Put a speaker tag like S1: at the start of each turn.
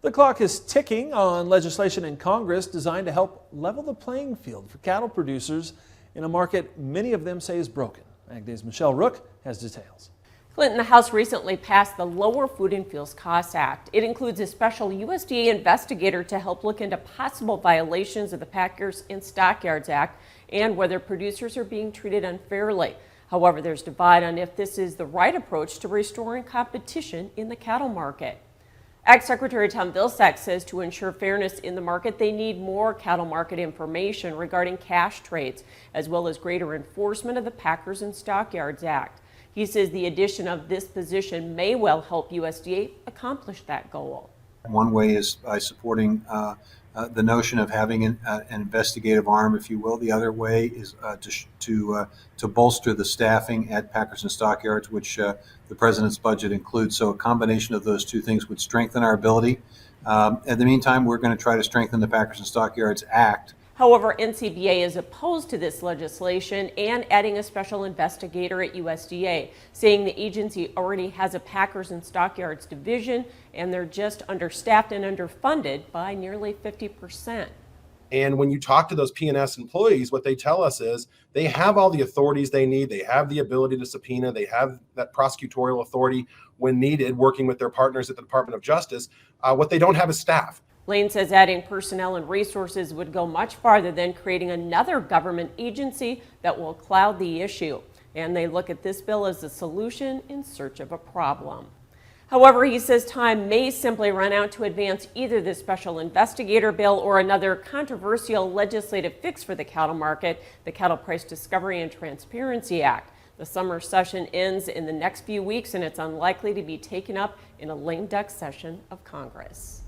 S1: The clock is ticking on legislation in Congress designed to help level the playing field for cattle producers in a market many of them say is broken. Ag Day's Michelle Rook has details.
S2: Clinton, the House recently passed the Lower Food and Fuels Costs Act. It includes a special USDA investigator to help look into possible violations of the Packers and Stockyards Act and whether producers are being treated unfairly. However, there's divide on if this is the right approach to restoring competition in the cattle market. Ag Secretary Tom Vilsack says to ensure fairness in the market, they need more cattle market information regarding cash trades, as well as greater enforcement of the Packers and Stockyards Act. He says the addition of this position may well help USDA accomplish that goal.
S3: One way is by supporting the notion of having an investigative arm, if you will. The other way is to bolster the staffing at Packers and Stockyards, which the president's budget includes. So a combination of those two things would strengthen our ability. In the meantime, we're going to try to strengthen the Packers and Stockyards Act.
S2: However, NCBA is opposed to this legislation and adding a special investigator at USDA, saying the agency already has a Packers and Stockyards division and they're just understaffed and underfunded by nearly 50%.
S4: And when you talk to those P&S employees, what they tell us is they have all the authorities they need. They have the ability to subpoena. They have that prosecutorial authority when needed, working with their partners at the Department of Justice. What they don't have is staff.
S2: Lane says adding personnel and resources would go much farther than creating another government agency that will cloud the issue. And they look at this bill as a solution in search of a problem. However, he says time may simply run out to advance either the special investigator bill or another controversial legislative fix for the cattle market, the Cattle Price Discovery and Transparency Act. The summer session ends in the next few weeks, and it's unlikely to be taken up in a lame duck session of Congress.